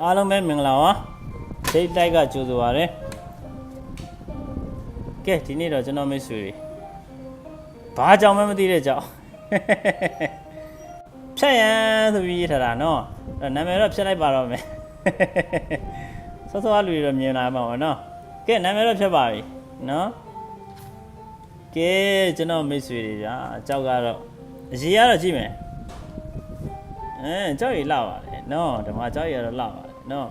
အားလုံးပဲမင်္ဂလာပါဒိတ်တိုက်ကကြိုဆိုပါရစေကဲဒီနေ့တော့ကျွန်တော်မိတ်ဆွေတွေဘာကြောင့်မှမသိတဲ့ကြောင့်ဖြတ်ရန်ဆိုပြီးရေးထားတာနော်နာမည်တော့ဖြတ်လိုက်ပါတော့မယ်စောစောလူတွေတော့မြင်လာမှာပါနော်ကဲနာမည်တော့ဖြတ်ပါပြီနော်ကဲကျွန်တော်မိတ်ဆွေတွေဗျာအကြောက်ကတော့အရေးရတော့ကြည့်မယ်ကြောက်ရည်လှပါတယ်နော်ဓမ္မကြောက်ရည်တော့လှပါတယ်နော်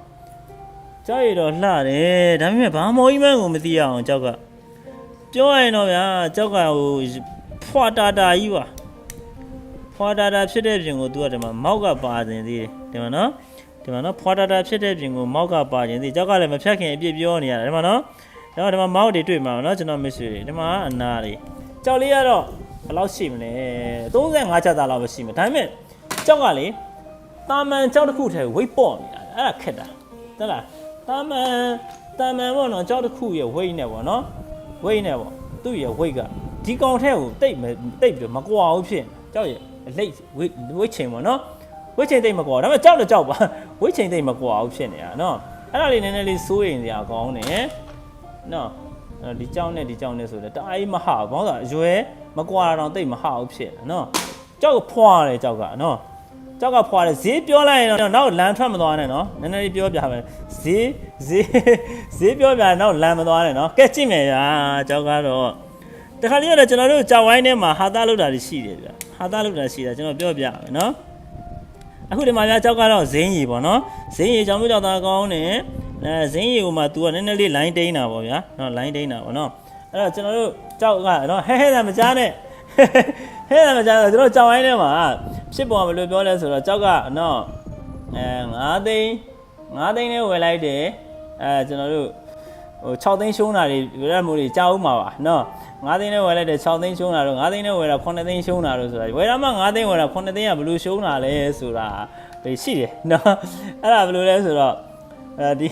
ကြောက်ရည်တော့လှတယ်ဒါပေမဲ့ဘာမော်ကြီးမှန်းကိုမသိရအောင်ကြောက်ကပြောရရင်တော့ဗျာကြောက်ကဟိုဖွာတာတာကြီးပါဖွာတာတာဖြစ်တဲ့ပြင်ကိုသူကဒီမှာမောက်ကပါခြင်းသေးတယ်ဒီမှာနော်ဖွာတာတာဖြစ်တဲ့ပြင်ကိုမောက်ကပါခြင်းသေးကြောက်ကလည်းမဖြတ်ခင်အပြစ်ပြောနေရတယ်ဒီမှာနော်ဒီမှာမောက်တွေတွေ့မှာနော်ကျွန်တော်မိတ်ဆွေတွေဒီမှာအနာတွေကြောက်လေးကတော့ဘယ်လောက်ရှိမလဲ35ချက်သားလောက်ပဲရှိမှာဒါပေမဲ့ကြောက်ကလေတာမန်ကြောက်တစ်ခုထဲဝိတ်ပေါ့နေတာအဲ့ဒါခက်တာဟုတ်လားတာမန်ပေါ့နော်ကြောက်တစ်ခုရဲ့ဝိတ်နဲ့ပေါ့နော်ဝိတ်နဲ့ပေါ့သူ့ရဲ့ဝိတ်ကဒီကောင်ထဲကိုတိတ်ပြီးမကွာဘူးဖြစ်ကြောက်ရဲ့လိတ်ဝိတ်ချိန်ပေါ့နော်ဝိတ်ချိန်တိတ်မကွာဒါပေမဲ့ကြောက်တော့ကြောက်ပါဝိတ်ချိန်တိတ်မကွာဘူးဖြစ်နေတာနော်အဲ့ဒါလေးနည်းနည်းလေးစိုးရင်စရာကောင်းတယ်နော်ဒီကြောက်နဲ့ဆိုတော့တအားကြီးမဟဘောင်းဆိုအရွယ်မကွာတော့တိတ်မဟဘူးဖြစ်နော်ကြောက်ဖွာတယ်ကြောက်ကနော်ကြောက်ကဖွာတယ်ဈေးပြောလိုက်ရင်တော့နောက်လမ်းထွက်မသွားနဲ့နော်နည်းနည်းလေးပြောပြမယ်ဈေးပြောပြနောက်လမ်းမသွားနဲ့နော်ကဲကြည့်မယ်ဗျာကြောက်ကတော့တခါလေးကတော့ကျွန်တော်တို့ကြောက်ဝိုင်းထဲမှာဟာသားလုပ်တာရှိတယ်ဗျာဟာသားလုပ်တာရှိတာကျွန်တော်ပြောပြမယ်နော်အခုဒီမှာဗျာကြောက်ကတော့ဇင်းရီပေါ့နော်ဇင်းရီကြောင်မျိုးကြောက်သားကောင်းတယ်ဇင်းရီကိုမှ तू ကနည်းနည်းလေး line တိန်းတာပေါ့ဗျာနော် line တိန်းတာပေါ့နော်အဲ့တော့ကျွန်တော်တို့ကြောက်ကနော်ဟဲတာမကြားနဲ့ဟဲတာမကြားတော့ကျွန်တော်ကြောက်ဝိုင်းထဲမှာဖြစ်ပေါ်ဘယ်လိုပြောလဲဆိုတော့ကြောက်ကနော်9သိန်းနဲ့ဝယ်လိုက်တယ်ကျွန်တော်တို့ဟို6သိန်းရှုံးတာတွေရက်မို့တွေကြားဦးမှာပါနော်9သိန်းနဲ့ဝယ်လိုက်တယ်6သိန်းရှုံးတာတော့9သိန်းနဲ့ဝယ်တာ9သိန်းရှုံးတာလို့ဆိုတာဝယ်တာမှ9သိန်းဝယ်တာ9သိန်းကဘယ်လိုရှုံးတာလဲဆိုတာဒီရှိတယ်နော်အဲ့ဒါဘယ်လိုလဲဆိုတော့ဒီ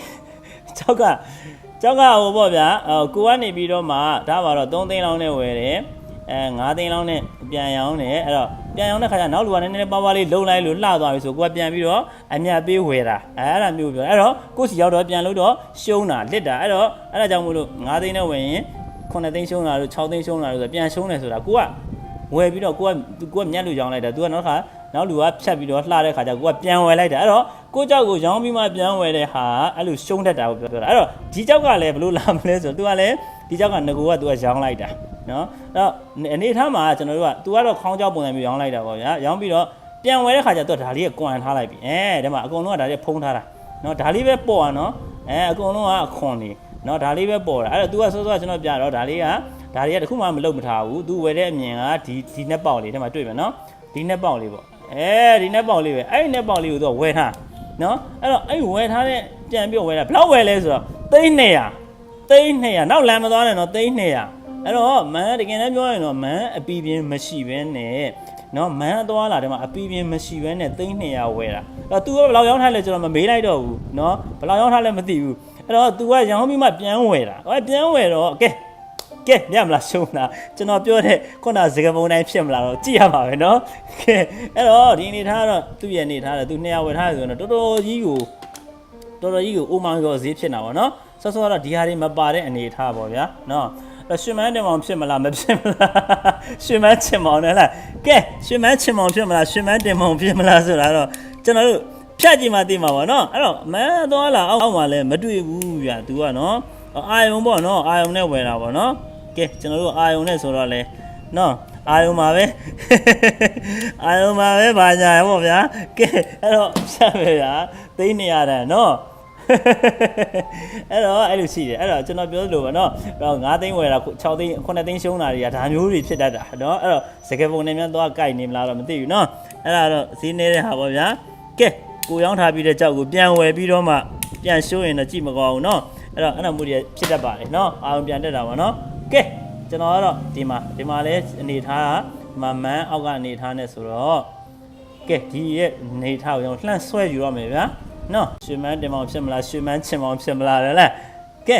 ကြောက်ကဟိုပေါ့ဗျာကိုကနေပြီးတော့မှဒါပါတော့3သိန်းလောက်နဲ့ဝယ်တယ်9သိန်းလောက်နဲ့ပြန်ရောင်းတယ်အဲ့တော့ပြန်ရောင်းတဲ့ခါကျနောက်လူကနည်းနည်းပါးပါးလေးလုံလိုက်လို့လှသွားပြီဆိုကိုကပြန်ပြီးတော့အမြတ်ပေးဝယ်တာအဲ့ဒါမျိုးပြောအဲ့တော့ကိုစီရောက်တော့ပြန်လို့တော့ရှုံးတာလစ်တာအဲ့ဒါကြောင့်မို့လို့9သိန်းနဲ့ဝယ်ရင်9သိန်းရှုံးတာလို့6သိန်းရှုံးတာလို့ဆိုပြန်ရှုံးတယ်ဆိုတာကိုကဝယ်ပြီးတော့ကိုကမြတ်လို့ရောင်းလိုက်တာ तू ကနောက်လူကဖြတ်ပြီးတော့လှတဲ့ခါကျကိုကပြန်ဝယ်လိုက်တာအဲ့တော့ကိုကြောက်ကိုရောင်းပြီးမှပြန်ဝယ်တဲ့ဟာအဲ့လိုရှုံးတတ်တာကိုပြောတာအဲ့တော့ဒီကြောက်ကလည်းဘလို့လာမလဲဆိုတော့ तू ကလည်းဒီကြောက်ကငကိုက तू ကရောင်းလိုက်တာနော်အဲ့တော့အနေထားမှာကျွန်တော်တို့က तू ကတော့ခေါင်းကြောက်ပုံစံမျိုးရောင်းလိုက်တာပေါ့ဗျာရောင်းပြီးတော့ပြန်ဝယ်တဲ့ခါကျ तू ဒါလေးကကွန်ထားလိုက်ပြီဒီမှာအကုန်လုံးကဒါလေးဖုံးထားတာနော်ဒါလေးပဲပေါ်อ่ะနော်အကုန်လုံးကအခွန်နေနော်ဒါလေးပဲပေါ်တာအဲ့တော့ तू ကစောစောကျွန်တော်ပြတော့ဒါလေးကတခုမှမလုပ်မထားဘူး तू ဝယ်တဲ့အမြင်ကဒီနှစ်ပေါက်လေးထဲမှာတွေ့မယ်နော်ဒီနှစ်ပေါက်လေးပေါ့ဒီနှစ်ပေါက်လေးပဲအဲ့ဒီနှစ်ပေါက်လေးကို तू ဝယ်ထားနော်အဲ့တော့အဲ့ဝယ်ထားတဲ့ပြန်ပြီးဝယ်တာဘယ်လောက်ဝယ်လဲဆိုတော့300နောက်လမ်းမသွားနဲ့နော်300အဲ့တော့မန်တကယ်လည်းပြောရင်တော့မန်အပီပြင်းမရှိဘဲနဲ့နော်မန်သွားလာတယ်မှာအပီပြင်းမရှိဘဲနဲ့300ဝယ်တာအဲ့တော့ तू ကဘယ်လောက်ရောင်းထားလဲကျွန်တော်မမေးလိုက်တော့ဘူးနော်ဘယ်လောက်ရောင်းထားလဲမသိဘူးအဲ့တော့ तू ကရောင်းပြီးမှပြန်ဝယ်တာပြန်ဝယ်တော့ကဲမြတ်မလားရှုံးလားကျွန်တော်ပြောတဲ့ခုနစကားပုံတိုင်းဖြစ်မလားတော့ကြည့်ရပါပဲနော်ကဲအဲ့တော့ဒီအနေထားတော့သူ့ရဲ့အနေထားတယ်သူ200ဝယ်ထားတယ်ဆိုတော့တော်တော်ကြီးကိုအိုမောင်ရောဈေးဖြစ်နေတာပေါ့နော်ဆော့တော့ဒီဟာတွေမပါတဲ့အနေထားပေါ့ဗျာနော်ရှင်မန်းတင်မောင်ဖြစ်မလားမဖြစ်မလားရှင်မန်းချင်မောင်နဲ့လားကဲရှင်မန်းချင်မောင်ဖြစ်မလားရှင်မန်းတင်မောင်ဖြစ်မလားဆိုတာတော့ကျွန်တော်တို့ဖြတ်ကြည့်မှသိမှာပေါ့နော်အဲ့တော့မန်းသွားလာအောက်မှာလည်းမတွေ့ဘူးဗျာ तू ကနော်အာယုံပေါ့နော်အာယုံနဲ့ဝယ်တာပေါ့နော်ကဲကျွန်တော်တို့အာယုံနဲ့ဆိုတော့လေနော်အာယုံမှာပဲဘာညာပေါ့ဗျာကဲအဲ့တော့ဖြတ်ပဲဗျာ300တန်နော်အဲ့လိုရှိတယ်အဲ့တော့ကျွန်တော်ပြောလို့ပါနော်တော့9သိန်းဝယ်တာ6သိန်း9သိန်းရှုံးတာတွေကဒါမျိုးတွေဖြစ်တတ်တာနော်အဲ့တော့စကပုံနဲ့များသွားကြိုက်နေမလားတော့မသိဘူးနော်အဲ့ဒါတော့ဈေးနေတဲ့ဟာပေါ့ဗျာကဲကိုရောင်းထားပြီးတဲ့ကြောက်ကိုပြန်ဝယ်ပြီးတော့မှပြန်ရှုံးရင်တော့ကြည့်မကောင်းဘူးနော်အဲ့တော့မှုတွေဖြစ်တတ်ပါလေနော်အာရုံပြန်တက်တာပါနော်ကဲကျွန်တော်ကတော့ဒီမှာလဲအနေထားကမန်အောက်ကအနေထားနဲ့ဆိုတော့ကဲဒီရဲ့အနေထားကိုကျွန်တော်လှန့်ဆွဲယူရမယ်ဗျာနော်ရွှေမန်းတင်မောင်ဖြစ်မလားရွှေမန်းချင်မောင်ဖြစ်မလားလဲကဲ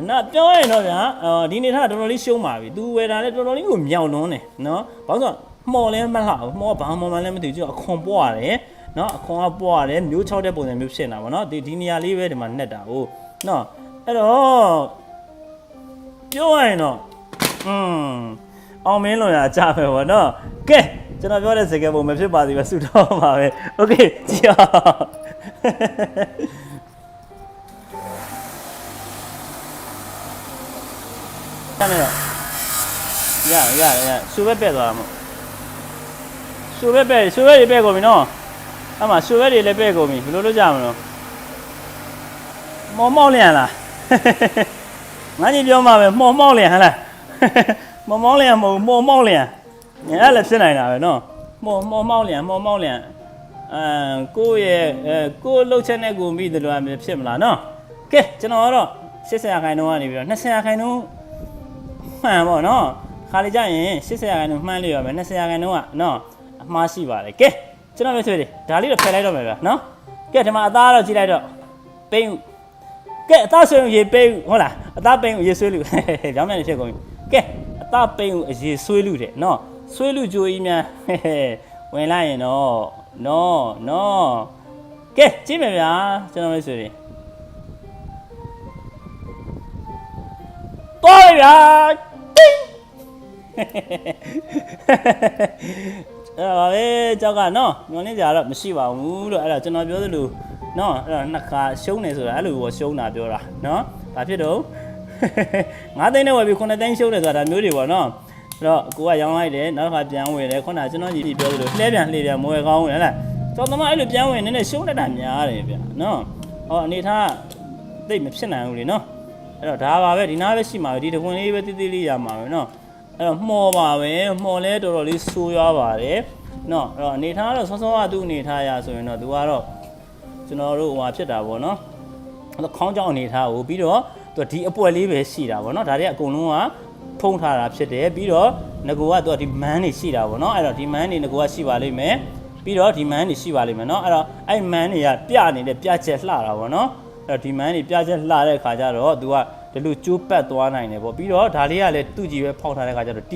နော်ပြောရရင်တော့ဗျာဒီအနေထားတော်တော်လေးရှုံးပါပြီ तू ဝယ်တာလဲတော်တော်လေးကိုမြောက်လွန်းတယ်နော်ဘာလို့ဆိုမှော်လဲမလှဘူးမှော်ဘာမှမလဲမသိဘူးကျတော့အခွန်ပွားတယ် နော်အခွန်ကပွားတယ်မျိုး6တဲ့ပုံစံမျိုးဖြစ်နေတာပေါ့နော်ဒီနေရာလေးပဲဒီမှာနှက်တာဟုတ်နော်အဲ့တော့ပြောရရင်တော့အောင်မင်းလွန်ရကြပဲပေါ့နော်ကဲကျွန်တော်ပြောတဲ့စကားပုံမဖြစ်ပါသေးပဲဆုတောင်းပါပဲโอเคကြည့်အောင်ရဆူပဲပဲ့သွားမှာဆူပဲတွေပဲ့ကုန်ပြီနော်အဲ့မှာဆူပဲတွေလည်းပဲ့ကုန်ပြီဘယ်လိုလုပ်ကြမလို့မောက်လျံလားငါကြီးပြောမှာပဲမောက်လျံဟလားမောက်လျံမဟုတ်မောက်လျံအဲ့လည်းဖြစ်နိုင်တာပဲနော်မောက်လျံကိုယ့်ရဲ့ကိုယ်လှုပ်ချက်နဲ့ကိုမိတယ်လို့ဖြစ်မလားနော်ကဲကျွန်တော်ကတော့80%ခိုင်နှုန်းကနေပြီးတော့20%ခိုင်နှုန်းမှန်ပေါ့နော်ခါလေးကြရင်80%ခိုင်နှုန်းမှန်လို့ရမယ်20%ခိုင်နှုန်းကနော်အမှားရှိပါတယ်ကဲကျွန်တော်ပဲဆွေးတယ်ဒါလေးတော့ဖယ်လိုက်တော့မယ်ဗျာနော်ကဲဒီမှာအသားတော့ကြည့်လိုက်တော့ပိန်းကဲအသားဆွေးရေပိန်းဟုတ်လားအသားပိန်းရေဆွေးလူကြောင်းမြန်နေဖြစ်ကုန်ပြီကဲအသားပိန်းရေဆွေးလူတဲ့နော်ဆွေးလူကြိုးကြီးများဝင်လိုက်ရင်တော့နော်ကဲကြည့်မယ်ဗျာကျွန်တော်ပဲဆွေးတယ်တော်ပြီဗျာအဲ့ဒါပဲကြောက်ကနော်ညွန်နေကြတော့မရှိပါဘူးလို့အဲ့ဒါကျွန်တော်ပြောသလိုနော်အဲ့ဒါနှစ်ခါရှုံးနေဆိုတာအဲ့လိုကိုရှုံးတာပြောတာနော်ဘာဖြစ်တော့9သိန်းနဲ့ဝယ်ပြီး9သိန်းရှုံးတယ်ဆိုတာဒါမျိုးတွေပေါ့နော်အဲ့တော့ကိုကရောင်းလိုက်တယ်နောက်တစ်ခါပြန်ဝယ်တယ်ခုနကကျွန်တော်ကြီးပြောသလိုလှဲပြန်မွေကောင်းဝင်ဟဲ့လားကျောင်းသမားအဲ့လိုပြန်ဝင်နေရှုံးတတ်တာများတယ်ဗျနော်ဟောအနေထားသိမဖြစ်နိုင်ဘူးလေနော်အဲ့တော့ဒါပါပဲဒီနားပဲရှိမှာပဲဒီတခွင်လေးပဲတိတိလေးရမှာပဲနော်အဲ့တော့မှော်ပါပဲမှော်လဲတော်တော်လေးဆိုးရွားပါတယ်နော်အဲ့တော့အနေထားတော့စောစောကသူ့အနေထားရဆိုရင်တော့သူကတော့ကျွန်တော်တို့ဟိုဖြစ်တာပေါ့နော်အဲ့တော့ခေါင်းကြောင်းအနေထားကိုပြီးတော့သူဒီအပွက်လေးပဲရှိတာပေါ့နော်ဒါတွေအကုန်လုံးကဖုံးထားတာဖြစ်တယ်ပြီးတော့ငကူကသူကဒီမန်းနေရှိတာပေါ့နော်အဲ့တော့ဒီမန်းနေငကူကရှိပါလိမ့်မယ်ပြီးတော့ဒီမန်းနေရှိပါလိမ့်မယ်နော်အဲ့တော့အဲ့မန်းတွေကပြနေတဲ့ပြချက်လှတာပေါ့နော်အဲ့တော့ဒီမန်းတွေပြချက်လှတဲ့ခါကျတော့သူကဒီလိုကျိုးပတ်သွားနိုင်တယ်ပေါ့ပြီးတော့ဒါလေးကလည်းသူ့ကြီးပဲဖောက်ထားတဲ့ခါကျတော့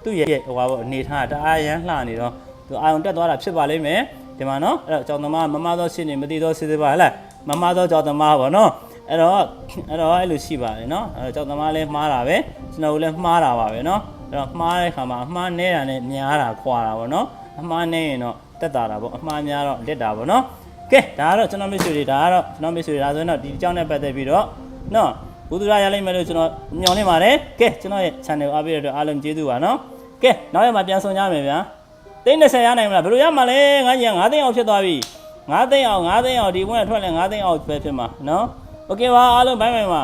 သူ့ရဲ့ဟိုပါပေါ့အနေထားတအားရမ်းလှနေတော့သူအာရုံတက်သွားတာဖြစ်ပါလိမ့်မယ်ဒီမှာနော်အဲ့တော့ကျောင်းသမားမမသောရှင်းနေမသိသောစစ်စစ်ပါဟဲ့လားမမသောကျောင်းသမားပေါ့နော်အဲ့တော့အဲ့လိုရှိပါတယ်နော်အဲ့တော့ကျောင်းသမားလည်းမှားတာပဲကျွန်တော်လည်းမှားတာပါပဲနော်အဲ့တော့မှားတဲ့ခါမှာအမှားနဲတာနဲ့များတာခွာတာပေါ့နော်အမှားနဲရင်တော့တက်တာပေါ့အမှားများတော့လက်တာပေါ့နော်ကဲဒါကတော့ကျွန်တော်မိတ်ဆွေတွေဒါကတော့ကျွန်တော်မိတ်ဆွေတွေဒါဆိုရင်တော့ဒီအကြောင်းနဲ့ပတ်သက်ပြီးတော့နော်ဘုသူရရလိမ့်မယ်လို့ကျွန်တော်ညွှန်နေပါတယ်ကဲကျွန်တော်ရဲ့ channel ကိုအားပေးတဲ့အတွက်အားလုံးကျေးဇူးပါနော်ကဲနောက်ရက်မှာပြန်ဆောင်ကြမယ်ဗျာသိန်း20ရနိုင်မလားဘယ်လိုရမှာလဲငါကြီး9သိန်းအောင်ဖြစ်သွားပြီ9သိန်းအောင်ဒီဘွဲ့ထွက်လဲ9သိန်းအောင်ပဲဖြစ်မှာနော်โอเคပါအားလုံးဘိုင်ပါ